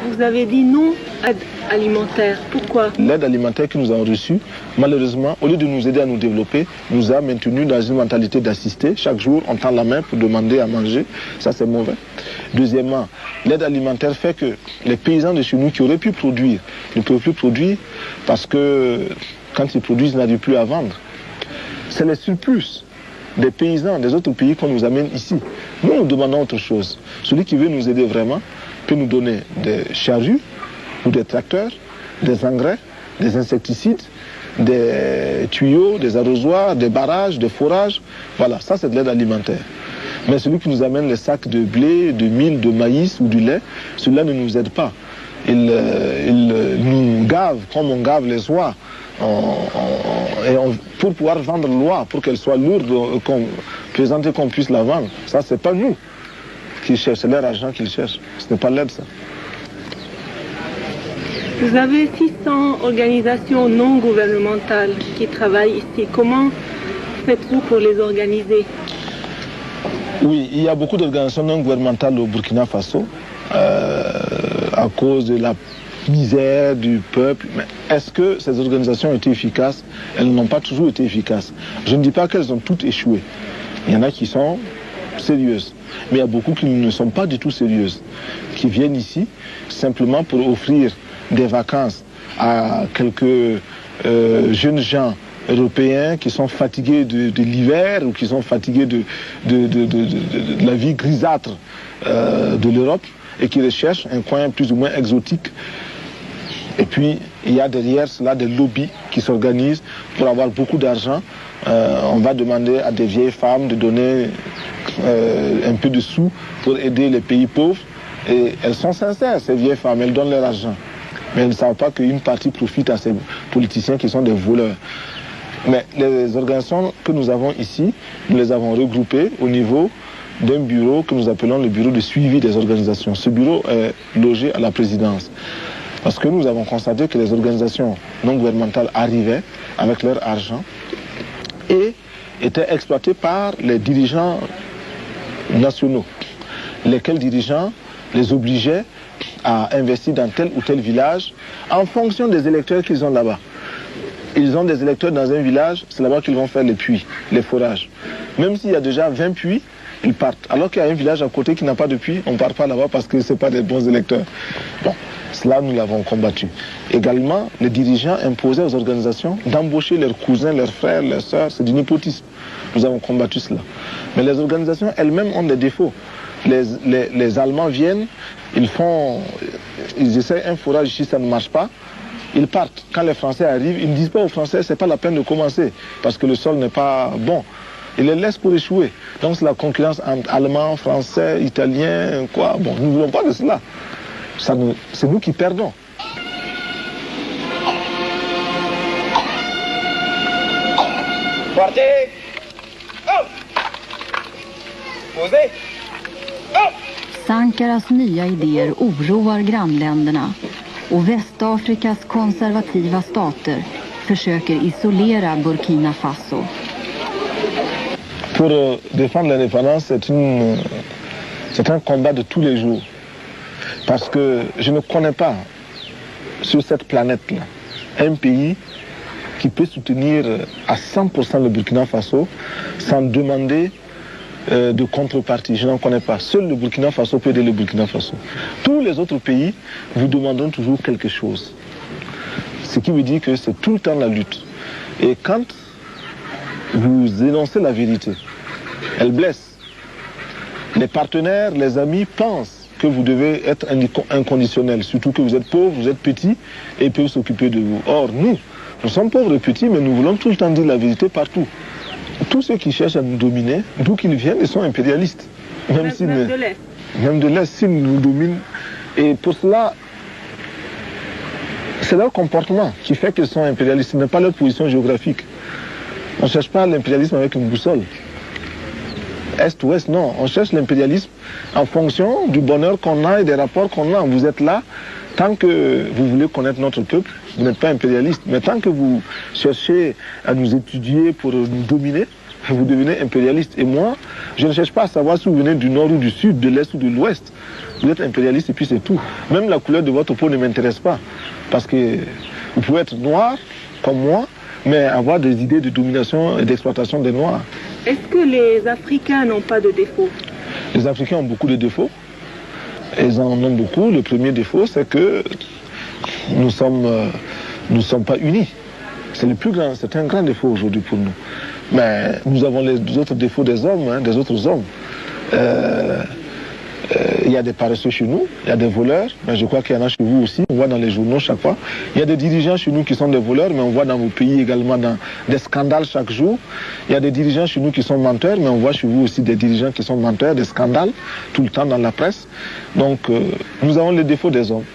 Vous avez dit non à l'aide alimentaire. Pourquoi? L'aide alimentaire que nous avons reçue, malheureusement, au lieu de nous aider à nous développer, nous a maintenus dans une mentalité d'assister. Chaque jour, on tend la main pour demander à manger. Ça, c'est mauvais. Deuxièmement, l'aide alimentaire fait que les paysans de chez nous qui auraient pu produire ne peuvent plus produire parce que quand ils produisent, ils n'arrivent plus à vendre. C'est les surplus des paysans des autres pays qu'on nous amène ici. Nous, nous demandons autre chose. Celui qui veut nous aider vraiment peut nous donner des charrues ou des tracteurs, des engrais, des insecticides, des tuyaux, des arrosoirs, des barrages, des forages. Voilà, ça c'est de l'aide alimentaire. Mais celui qui nous amène les sacs de blé, de mil, de maïs ou du lait, celui-là ne nous aide pas. Il nous gave comme on gave les oies. Pour pouvoir vendre l'oie, pour qu'elle soit lourde, présenter qu'on puisse la vendre. Ça, c'est pas nous qui cherchent, c'est leur argent qu'ils cherchent. Ce n'est pas l'aide, ça. Vous avez 600 organisations non gouvernementales qui travaillent ici. Comment faites-vous pour les organiser? Oui, il y a beaucoup d'organisations non gouvernementales au Burkina Faso à cause de la misère du peuple. Mais est-ce que ces organisations ont été efficaces? Elles n'ont pas toujours été efficaces. Je ne dis pas qu'elles ont toutes échoué. Il y en a qui sont sérieuses. Mais il y a beaucoup qui ne sont pas du tout sérieuses. Qui viennent ici simplement pour offrir des vacances à quelques jeunes gens européens qui sont fatigués de l'hiver ou qui sont fatigués de la vie grisâtre de l'Europe et qui recherchent un coin plus ou moins exotique. Et puis, il y a derrière cela des lobbies qui s'organisent pour avoir beaucoup d'argent. On va demander à des vieilles femmes de donner un peu de sous pour aider les pays pauvres. Et elles sont sincères, ces vieilles femmes, elles donnent leur argent. Mais elles ne savent pas qu'une partie profite à ces politiciens qui sont des voleurs. Mais les organisations que nous avons ici, nous les avons regroupées au niveau d'un bureau que nous appelons le bureau de suivi des organisations. Ce bureau est logé à la présidence. Parce que nous avons constaté que les organisations non gouvernementales arrivaient avec leur argent et étaient exploitées par les dirigeants nationaux. Lesquels dirigeants les obligeaient à investir dans tel ou tel village en fonction des électeurs qu'ils ont là-bas. Ils ont des électeurs dans un village, c'est là-bas qu'ils vont faire les puits, les forages. Même s'il y a déjà 20 puits, ils partent. Alors qu'il y a un village à côté qui n'a pas de puits, on ne part pas là-bas parce que ce n'est pas des bons électeurs. Bon, cela, nous l'avons combattu. Également, les dirigeants imposaient aux organisations d'embaucher leurs cousins, leurs frères, leurs sœurs. C'est du népotisme. Nous avons combattu cela. Mais les organisations elles-mêmes ont des défauts. Les Allemands viennent, ils essaient un forage ici, ça ne marche pas. Ils partent. Quand les Français arrivent, ils ne disent pas aux Français, c'est pas la peine de commencer, parce que le sol n'est pas bon. Ils les laissent pour échouer. Donc c'est la concurrence entre Allemands, Français, Italiens, quoi. Bon, nous ne voulons pas de cela. C'est nous qui perdons. Partez! Upp! Posez! Upp! Sankaras nya idéer oroar grannländerna och Västafrikas konservativa stater försöker isolera Burkina Faso. Pour défendre l'indépendance, c'est un combat de tous les jours. Parce que je ne connais pas sur cette planète-là un pays qui peut soutenir à 100% le Burkina Faso sans demander de contrepartie. Je n'en connais pas. Seul le Burkina Faso peut aider le Burkina Faso. Tous les autres pays vous demanderont toujours quelque chose. Ce qui veut dire que c'est tout le temps la lutte. Et quand vous énoncez la vérité, elle blesse. Les partenaires, les amis pensent que vous devez être inconditionnel, surtout que vous êtes pauvre, vous êtes petit et ils peuvent s'occuper de vous. Or, nous sommes pauvres et petits, mais nous voulons tout le temps dire la vérité partout. Tous ceux qui cherchent à nous dominer, d'où qu'ils viennent, ils sont impérialistes. Même de l'Est, s'ils nous dominent. Et pour cela, c'est leur comportement qui fait qu'ils sont impérialistes, ce n'est pas leur position géographique. On ne cherche pas l'impérialisme avec une boussole. Est-ouest, non. On cherche l'impérialisme en fonction du bonheur qu'on a et des rapports qu'on a. Vous êtes là, tant que vous voulez connaître notre peuple, vous n'êtes pas impérialiste. Mais tant que vous cherchez à nous étudier pour nous dominer, vous devenez impérialiste. Et moi, je ne cherche pas à savoir si vous venez du nord ou du sud, de l'est ou de l'ouest. Vous êtes impérialiste et puis c'est tout. Même la couleur de votre peau ne m'intéresse pas. Parce que vous pouvez être noir, comme moi, mais avoir des idées de domination et d'exploitation des Noirs. Est-ce que les Africains n'ont pas de défauts? Les Africains ont beaucoup de défauts. Ils en ont beaucoup. Le premier défaut, c'est que nous sommes pas unis. C'est le plus grand, c'est un grand défaut aujourd'hui pour nous. Mais nous avons les autres défauts des hommes, hein, des autres hommes. Il y a des paresseux chez nous, il y a des voleurs, mais je crois qu'il y en a chez vous aussi, on voit dans les journaux chaque fois. Il y a des dirigeants chez nous qui sont des voleurs, mais on voit dans vos pays également des scandales chaque jour. Il y a des dirigeants chez nous qui sont menteurs, mais on voit chez vous aussi des dirigeants qui sont menteurs, des scandales, tout le temps dans la presse. Donc nous avons les défauts des hommes.